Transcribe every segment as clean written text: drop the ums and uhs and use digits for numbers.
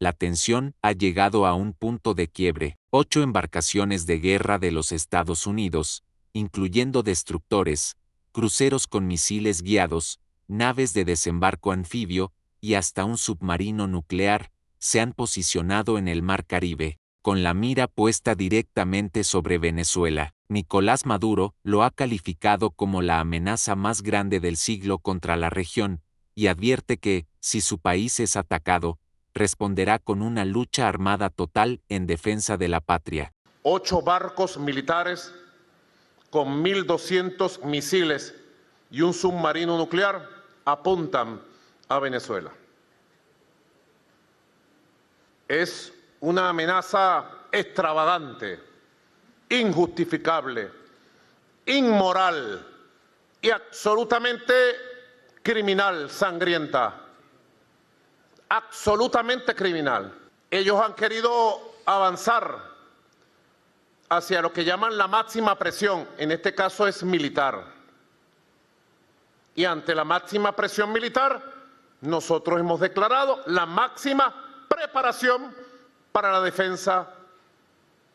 la tensión ha llegado a un punto de quiebre. 8 embarcaciones de guerra de los Estados Unidos, incluyendo destructores, cruceros con misiles guiados, naves de desembarco anfibio y hasta un submarino nuclear, se han posicionado en el Mar Caribe, con la mira puesta directamente sobre Venezuela. Nicolás Maduro lo ha calificado como la amenaza más grande del siglo contra la región, y advierte que, si su país es atacado, responderá con una lucha armada total en defensa de la patria. 8 barcos militares con 1.200 misiles y un submarino nuclear apuntan a Venezuela. Es una amenaza extravagante, injustificable, inmoral y absolutamente criminal, sangrienta. Absolutamente criminal. Ellos han querido avanzar hacia lo que llaman la máxima presión, en este caso es militar. Y ante la máxima presión militar, nosotros hemos declarado la máxima preparación para la defensa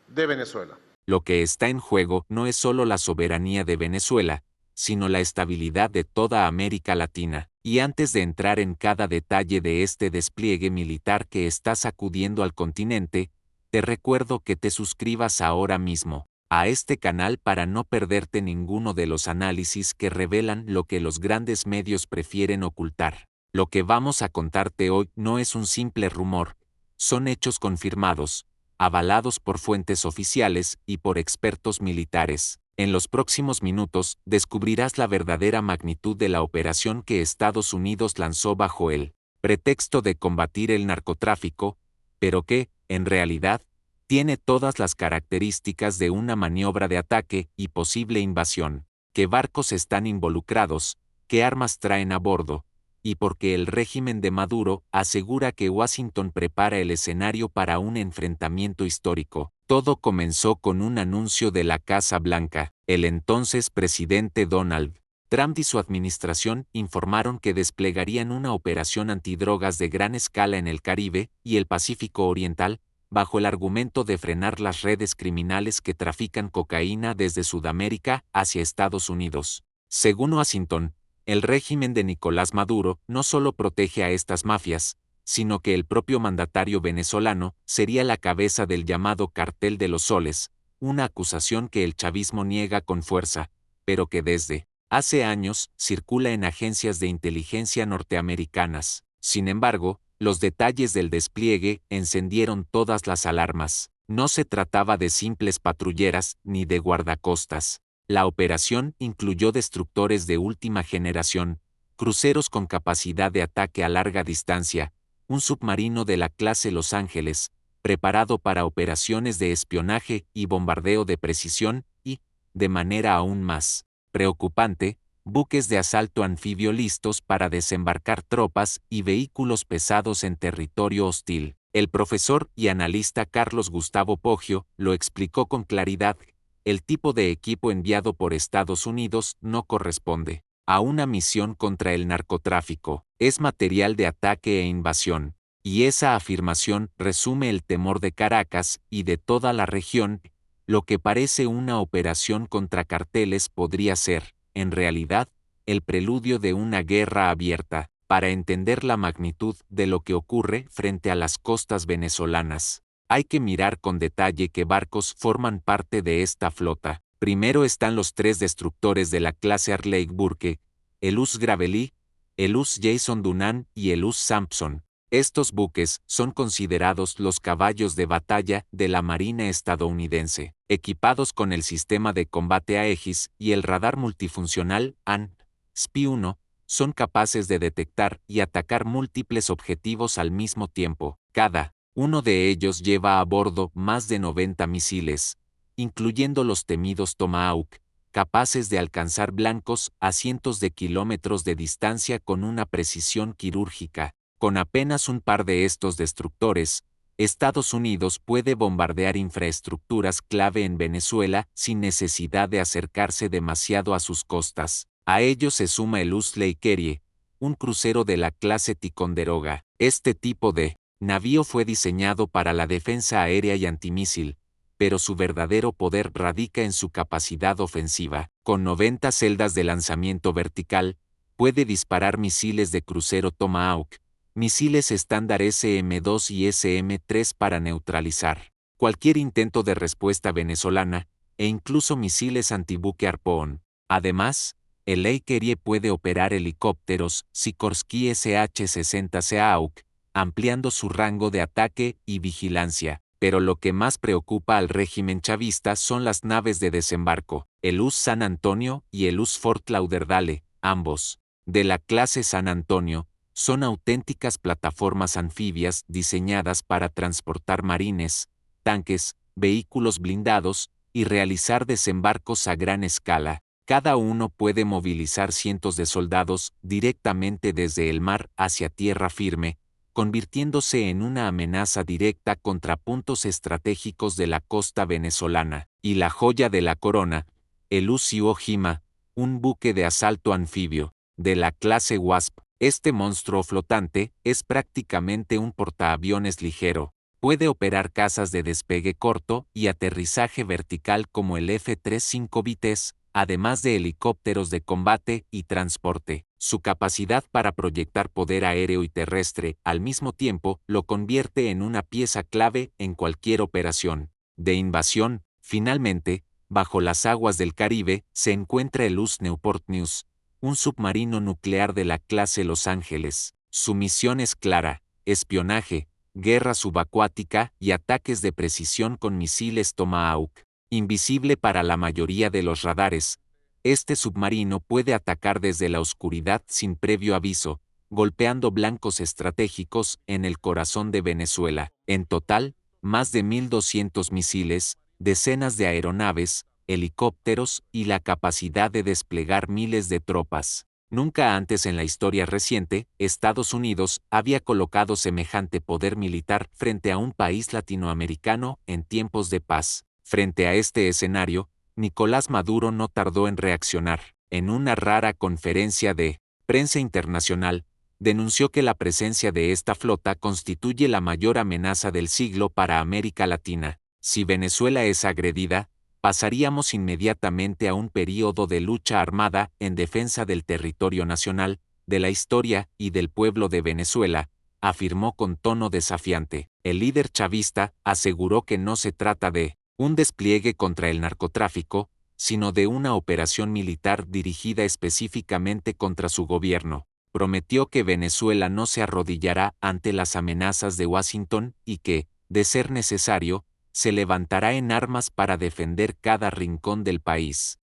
de Venezuela. Lo que está en juego no es solo la soberanía de Venezuela, sino la estabilidad de toda América Latina. Y antes de entrar en cada detalle de este despliegue militar que está sacudiendo al continente, te recuerdo que te suscribas ahora mismo a este canal para no perderte ninguno de los análisis que revelan lo que los grandes medios prefieren ocultar. Lo que vamos a contarte hoy no es un simple rumor, son hechos confirmados, avalados por fuentes oficiales y por expertos militares. En los próximos minutos descubrirás la verdadera magnitud de la operación que Estados Unidos lanzó bajo el pretexto de combatir el narcotráfico, pero que, en realidad, tiene todas las características de una maniobra de ataque y posible invasión. ¿Qué barcos están involucrados? ¿Qué armas traen a bordo? Y porque el régimen de Maduro asegura que Washington prepara el escenario para un enfrentamiento histórico. Todo comenzó con un anuncio de la Casa Blanca. El entonces presidente Donald Trump y su administración informaron que desplegarían una operación antidrogas de gran escala en el Caribe y el Pacífico Oriental, bajo el argumento de frenar las redes criminales que trafican cocaína desde Sudamérica hacia Estados Unidos. Según Washington, el régimen de Nicolás Maduro no solo protege a estas mafias, sino que el propio mandatario venezolano sería la cabeza del llamado Cartel de los Soles, una acusación que el chavismo niega con fuerza, pero que desde hace años circula en agencias de inteligencia norteamericanas. Sin embargo, los detalles del despliegue encendieron todas las alarmas. No se trataba de simples patrulleras ni de guardacostas. La operación incluyó destructores de última generación, cruceros con capacidad de ataque a larga distancia, un submarino de la clase Los Ángeles, preparado para operaciones de espionaje y bombardeo de precisión y, de manera aún más preocupante, buques de asalto anfibio listos para desembarcar tropas y vehículos pesados en territorio hostil. El profesor y analista Carlos Gustavo Poggio lo explicó con claridad. El tipo de equipo enviado por Estados Unidos no corresponde a una misión contra el narcotráfico, es material de ataque e invasión, y esa afirmación resume el temor de Caracas y de toda la región. Lo que parece una operación contra carteles podría ser, en realidad, el preludio de una guerra abierta. Para entender la magnitud de lo que ocurre frente a las costas venezolanas, hay que mirar con detalle qué barcos forman parte de esta flota. Primero están los 3 destructores de la clase Arleigh Burke, el US Gravely, el US Jason Dunham y el US Sampson. Estos buques son considerados los caballos de batalla de la Marina estadounidense, equipados con el sistema de combate Aegis y el radar multifuncional AN/SPY-1, son capaces de detectar y atacar múltiples objetivos al mismo tiempo. Cada uno de ellos lleva a bordo más de 90 misiles, incluyendo los temidos Tomahawk, capaces de alcanzar blancos a cientos de kilómetros de distancia con una precisión quirúrgica. Con apenas un par de estos destructores, Estados Unidos puede bombardear infraestructuras clave en Venezuela sin necesidad de acercarse demasiado a sus costas. A ello se suma el US Lake Erie, un crucero de la clase Ticonderoga. Este tipo de navío fue diseñado para la defensa aérea y antimísil, pero su verdadero poder radica en su capacidad ofensiva. Con 90 celdas de lanzamiento vertical, puede disparar misiles de crucero Tomahawk, misiles estándar SM-2 y SM-3 para neutralizar cualquier intento de respuesta venezolana, e incluso misiles antibuque Harpoon. Además, el Air puede operar helicópteros Sikorsky SH-60 Seahawk, ampliando su rango de ataque y vigilancia. Pero lo que más preocupa al régimen chavista son las naves de desembarco, el US San Antonio y el US Fort Lauderdale, ambos, de la clase San Antonio, son auténticas plataformas anfibias diseñadas para transportar marines, tanques, vehículos blindados y realizar desembarcos a gran escala. Cada uno puede movilizar cientos de soldados directamente desde el mar hacia tierra firme, convirtiéndose en una amenaza directa contra puntos estratégicos de la costa venezolana. Y la joya de la corona, el Iwo Jima, un buque de asalto anfibio, de la clase Wasp. Este monstruo flotante es prácticamente un portaaviones ligero. Puede operar cazas de despegue corto y aterrizaje vertical como el F-35 Vitesse, además de helicópteros de combate y transporte. Su capacidad para proyectar poder aéreo y terrestre al mismo tiempo lo convierte en una pieza clave en cualquier operación de invasión. Finalmente, bajo las aguas del Caribe se encuentra el US Newport News, un submarino nuclear de la clase Los Ángeles. Su misión es clara: espionaje, guerra subacuática y ataques de precisión con misiles Tomahawk. Invisible para la mayoría de los radares, este submarino puede atacar desde la oscuridad sin previo aviso, golpeando blancos estratégicos en el corazón de Venezuela. En total, más de 1.200 misiles, decenas de aeronaves, helicópteros y la capacidad de desplegar miles de tropas. Nunca antes en la historia reciente, Estados Unidos había colocado semejante poder militar frente a un país latinoamericano en tiempos de paz. Frente a este escenario, Nicolás Maduro no tardó en reaccionar. En una rara conferencia de prensa internacional, denunció que la presencia de esta flota constituye la mayor amenaza del siglo para América Latina. Si Venezuela es agredida, pasaríamos inmediatamente a un período de lucha armada en defensa del territorio nacional, de la historia y del pueblo de Venezuela, afirmó con tono desafiante. El líder chavista aseguró que no se trata de un despliegue contra el narcotráfico, sino de una operación militar dirigida específicamente contra su gobierno. Prometió que Venezuela no se arrodillará ante las amenazas de Washington y que, de ser necesario, se levantará en armas para defender cada rincón del país.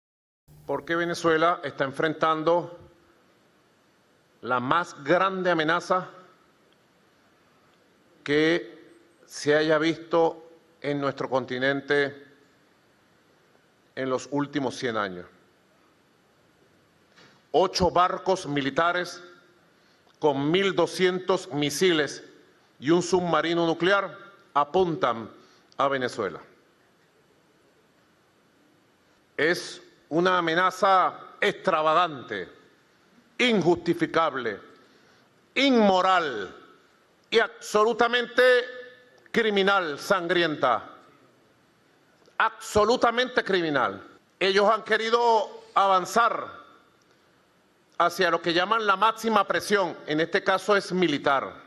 Porque Venezuela está enfrentando la más grande amenaza que se haya visto en nuestro continente en los últimos 100 años. 8 barcos militares con 1.200 misiles y un submarino nuclear apuntan a Venezuela. Es una amenaza extravagante, injustificable, inmoral y absolutamente criminal, sangrienta, absolutamente criminal. Ellos han querido avanzar hacia lo que llaman la máxima presión, en este caso es militar.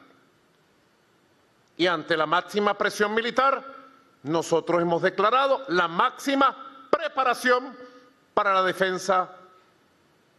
Y ante la máxima presión militar, nosotros hemos declarado la máxima preparación para la defensa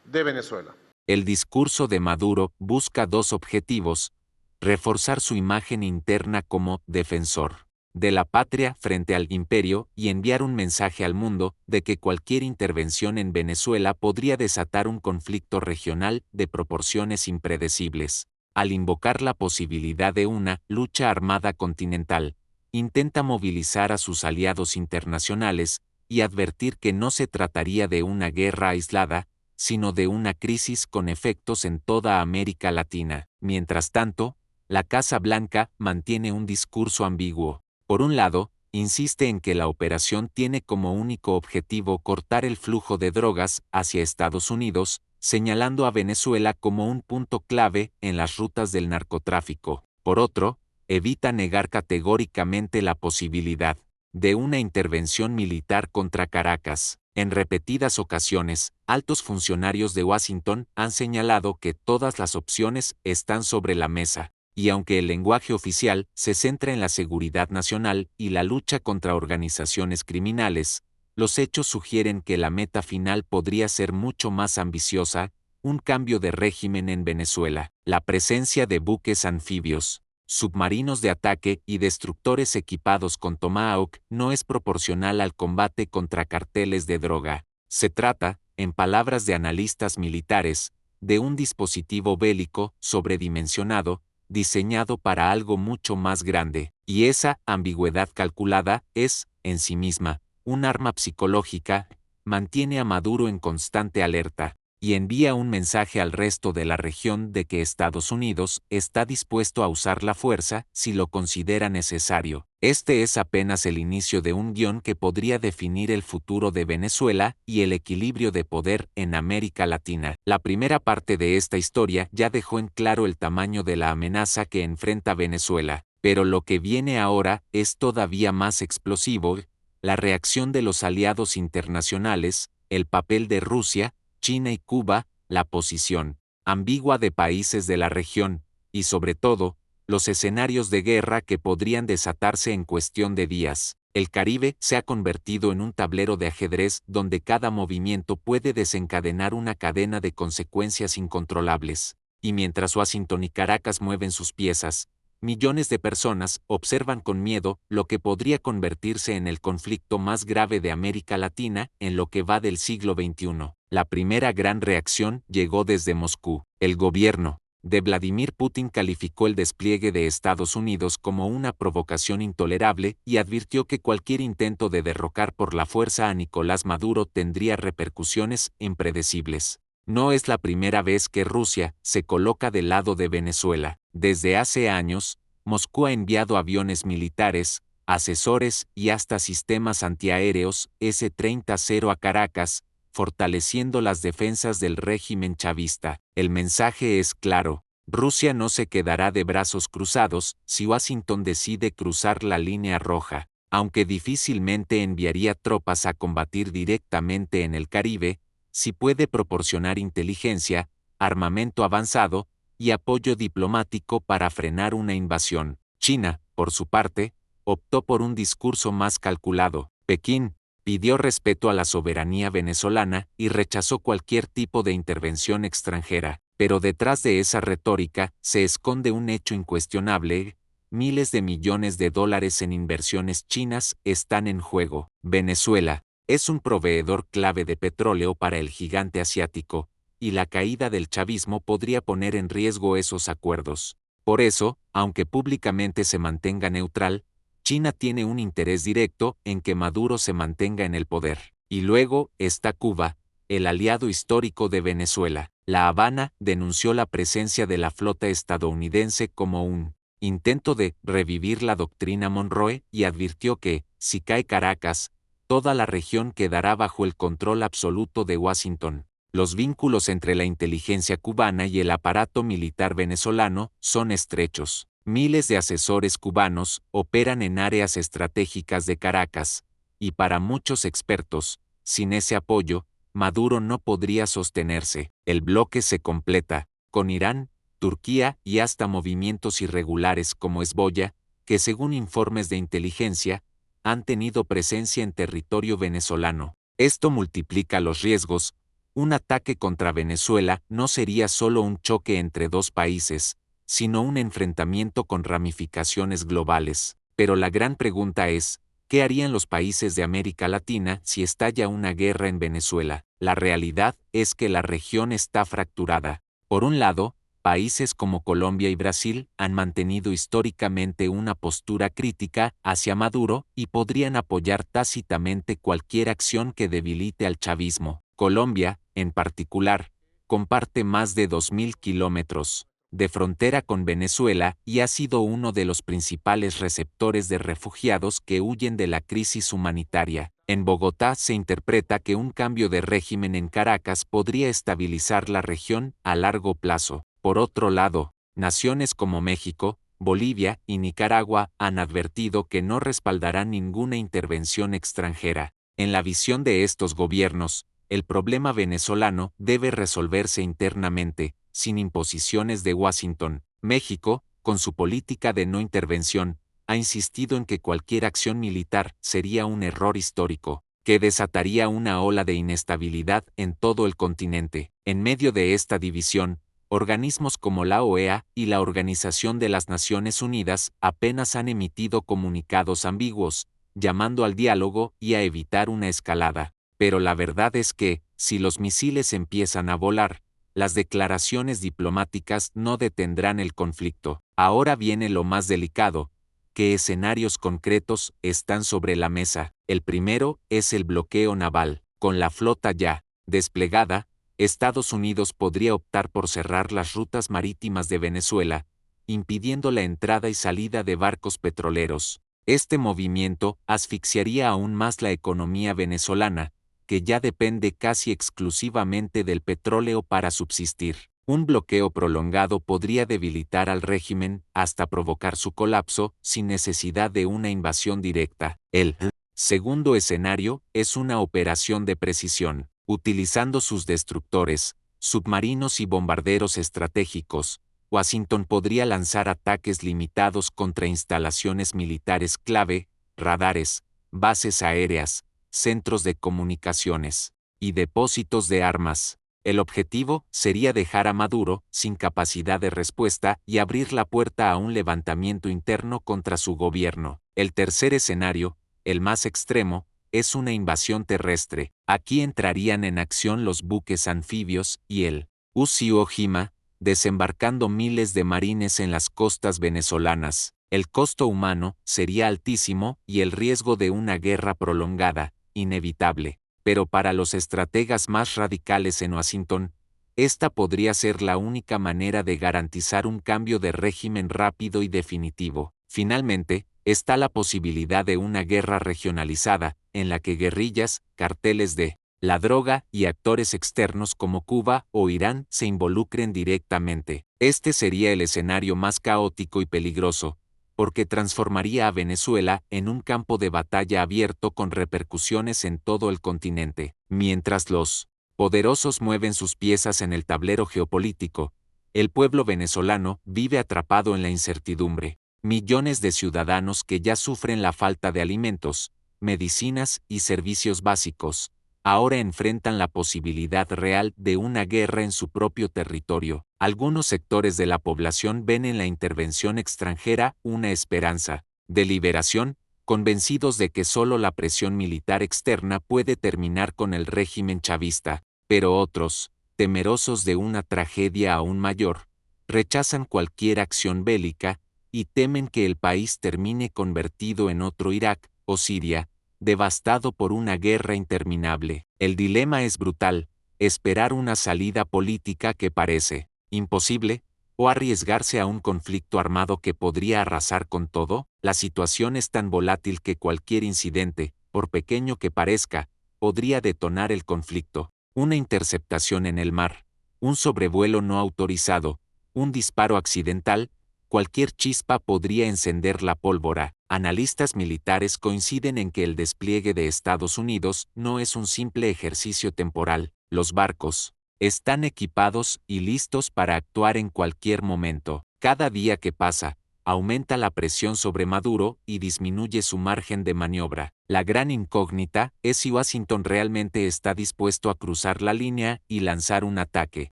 de Venezuela. El discurso de Maduro busca dos objetivos: reforzar su imagen interna como defensor de la patria frente al imperio y enviar un mensaje al mundo de que cualquier intervención en Venezuela podría desatar un conflicto regional de proporciones impredecibles. Al invocar la posibilidad de una lucha armada continental, intenta movilizar a sus aliados internacionales y advertir que no se trataría de una guerra aislada, sino de una crisis con efectos en toda América Latina. Mientras tanto, la Casa Blanca mantiene un discurso ambiguo. Por un lado, insiste en que la operación tiene como único objetivo cortar el flujo de drogas hacia Estados Unidos, señalando a Venezuela como un punto clave en las rutas del narcotráfico. Por otro, evita negar categóricamente la posibilidad de una intervención militar contra Caracas. En repetidas ocasiones, altos funcionarios de Washington han señalado que todas las opciones están sobre la mesa, y aunque el lenguaje oficial se centra en la seguridad nacional y la lucha contra organizaciones criminales, los hechos sugieren que la meta final podría ser mucho más ambiciosa: un cambio de régimen en Venezuela. La presencia de buques anfibios, submarinos de ataque y destructores equipados con Tomahawk no es proporcional al combate contra carteles de droga. Se trata, en palabras de analistas militares, de un dispositivo bélico sobredimensionado, diseñado para algo mucho más grande, y esa ambigüedad calculada es, en sí misma, un arma psicológica. Mantiene a Maduro en constante alerta, y envía un mensaje al resto de la región de que Estados Unidos está dispuesto a usar la fuerza si lo considera necesario. Este es apenas el inicio de un guión que podría definir el futuro de Venezuela y el equilibrio de poder en América Latina. La primera parte de esta historia ya dejó en claro el tamaño de la amenaza que enfrenta Venezuela, pero lo que viene ahora es todavía más explosivo: la reacción de los aliados internacionales, el papel de Rusia, China y Cuba, la posición ambigua de países de la región, y sobre todo, los escenarios de guerra que podrían desatarse en cuestión de días. El Caribe se ha convertido en un tablero de ajedrez donde cada movimiento puede desencadenar una cadena de consecuencias incontrolables. Y mientras Washington y Caracas mueven sus piezas, millones de personas observan con miedo lo que podría convertirse en el conflicto más grave de América Latina en lo que va del siglo XXI. La primera gran reacción llegó desde Moscú. El gobierno de Vladimir Putin calificó el despliegue de Estados Unidos como una provocación intolerable y advirtió que cualquier intento de derrocar por la fuerza a Nicolás Maduro tendría repercusiones impredecibles. No es la primera vez que Rusia se coloca del lado de Venezuela. Desde hace años, Moscú ha enviado aviones militares, asesores y hasta sistemas antiaéreos S-30 a Caracas, fortaleciendo las defensas del régimen chavista. El mensaje es claro: Rusia no se quedará de brazos cruzados si Washington decide cruzar la línea roja. Aunque difícilmente enviaría tropas a combatir directamente en el Caribe, sí puede proporcionar inteligencia, armamento avanzado y apoyo diplomático para frenar una invasión. China, por su parte, optó por un discurso más calculado. Pekín pidió respeto a la soberanía venezolana y rechazó cualquier tipo de intervención extranjera. Pero detrás de esa retórica se esconde un hecho incuestionable: miles de millones de dólares en inversiones chinas están en juego. Venezuela es un proveedor clave de petróleo para el gigante asiático, y la caída del chavismo podría poner en riesgo esos acuerdos. Por eso, aunque públicamente se mantenga neutral, China tiene un interés directo en que Maduro se mantenga en el poder. Y luego está Cuba, el aliado histórico de Venezuela. La Habana denunció la presencia de la flota estadounidense como un intento de revivir la doctrina Monroe y advirtió que, si cae Caracas, toda la región quedará bajo el control absoluto de Washington. Los vínculos entre la inteligencia cubana y el aparato militar venezolano son estrechos. Miles de asesores cubanos operan en áreas estratégicas de Caracas, y para muchos expertos, sin ese apoyo, Maduro no podría sostenerse. El bloque se completa, con Irán, Turquía y hasta movimientos irregulares como Hezbollah, que según informes de inteligencia, han tenido presencia en territorio venezolano. Esto multiplica los riesgos. Un ataque contra Venezuela no sería solo un choque entre dos países, sino un enfrentamiento con ramificaciones globales. Pero la gran pregunta es: ¿qué harían los países de América Latina si estalla una guerra en Venezuela? La realidad es que la región está fracturada. Por un lado, países como Colombia y Brasil han mantenido históricamente una postura crítica hacia Maduro y podrían apoyar tácitamente cualquier acción que debilite al chavismo. Colombia, en particular, comparte más de 2.000 kilómetros de frontera con Venezuela y ha sido uno de los principales receptores de refugiados que huyen de la crisis humanitaria. En Bogotá se interpreta que un cambio de régimen en Caracas podría estabilizar la región a largo plazo. Por otro lado, naciones como México, Bolivia y Nicaragua han advertido que no respaldarán ninguna intervención extranjera. En la visión de estos gobiernos, el problema venezolano debe resolverse internamente, sin imposiciones de Washington. México, con su política de no intervención, ha insistido en que cualquier acción militar sería un error histórico, que desataría una ola de inestabilidad en todo el continente. En medio de esta división, organismos como la OEA y la Organización de las Naciones Unidas apenas han emitido comunicados ambiguos, llamando al diálogo y a evitar una escalada. Pero la verdad es que, si los misiles empiezan a volar, las declaraciones diplomáticas no detendrán el conflicto. Ahora viene lo más delicado. ¿Qué escenarios concretos están sobre la mesa? El primero es el bloqueo naval. Con la flota ya desplegada, Estados Unidos podría optar por cerrar las rutas marítimas de Venezuela, impidiendo la entrada y salida de barcos petroleros. Este movimiento asfixiaría aún más la economía venezolana, que ya depende casi exclusivamente del petróleo para subsistir. Un bloqueo prolongado podría debilitar al régimen hasta provocar su colapso sin necesidad de una invasión directa. El segundo escenario es una operación de precisión. Utilizando sus destructores, submarinos y bombarderos estratégicos, Washington podría lanzar ataques limitados contra instalaciones militares clave, radares, bases aéreas, centros de comunicaciones y depósitos de armas. El objetivo sería dejar a Maduro sin capacidad de respuesta y abrir la puerta a un levantamiento interno contra su gobierno. El tercer escenario, el más extremo, es una invasión terrestre. Aquí entrarían en acción los buques anfibios y el Uzi-o Jima, desembarcando miles de marines en las costas venezolanas. El costo humano sería altísimo y el riesgo de una guerra prolongada, inevitable. Pero para los estrategas más radicales en Washington, esta podría ser la única manera de garantizar un cambio de régimen rápido y definitivo. Finalmente, está la posibilidad de una guerra regionalizada, en la que guerrillas, carteles de la droga y actores externos como Cuba o Irán se involucren directamente. Este sería el escenario más caótico y peligroso, porque transformaría a Venezuela en un campo de batalla abierto con repercusiones en todo el continente. Mientras los poderosos mueven sus piezas en el tablero geopolítico, el pueblo venezolano vive atrapado en la incertidumbre. Millones de ciudadanos que ya sufren la falta de alimentos, medicinas y servicios básicos, ahora enfrentan la posibilidad real de una guerra en su propio territorio. Algunos sectores de la población ven en la intervención extranjera una esperanza de liberación, convencidos de que solo la presión militar externa puede terminar con el régimen chavista, pero otros, temerosos de una tragedia aún mayor, rechazan cualquier acción bélica y temen que el país termine convertido en otro Irak o Siria, devastado por una guerra interminable. El dilema es brutal: esperar una salida política que parece imposible, o arriesgarse a un conflicto armado que podría arrasar con todo. La situación es tan volátil que cualquier incidente, por pequeño que parezca, podría detonar el conflicto. Una interceptación en el mar, un sobrevuelo no autorizado, un disparo accidental, cualquier chispa podría encender la pólvora. Analistas militares coinciden en que el despliegue de Estados Unidos no es un simple ejercicio temporal. Los barcos están equipados y listos para actuar en cualquier momento. Cada día que pasa, aumenta la presión sobre Maduro y disminuye su margen de maniobra. La gran incógnita es si Washington realmente está dispuesto a cruzar la línea y lanzar un ataque,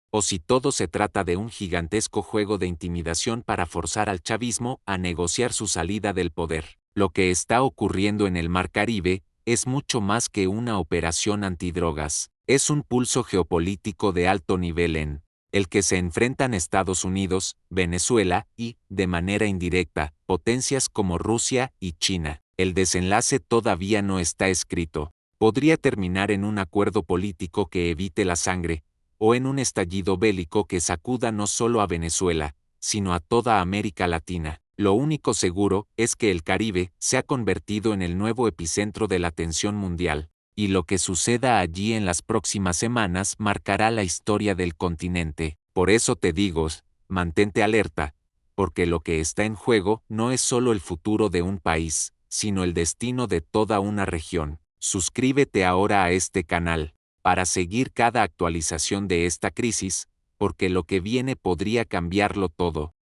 o si todo se trata de un gigantesco juego de intimidación para forzar al chavismo a negociar su salida del poder. Lo que está ocurriendo en el Mar Caribe es mucho más que una operación antidrogas. Es un pulso geopolítico de alto nivel en el que se enfrentan Estados Unidos, Venezuela y, de manera indirecta, potencias como Rusia y China. El desenlace todavía no está escrito. Podría terminar en un acuerdo político que evite la sangre, o en un estallido bélico que sacuda no solo a Venezuela, sino a toda América Latina. Lo único seguro es que el Caribe se ha convertido en el nuevo epicentro de la atención mundial, y lo que suceda allí en las próximas semanas marcará la historia del continente. Por eso te digo, mantente alerta, porque lo que está en juego no es solo el futuro de un país, sino el destino de toda una región. Suscríbete ahora a este canal, para seguir cada actualización de esta crisis, porque lo que viene podría cambiarlo todo.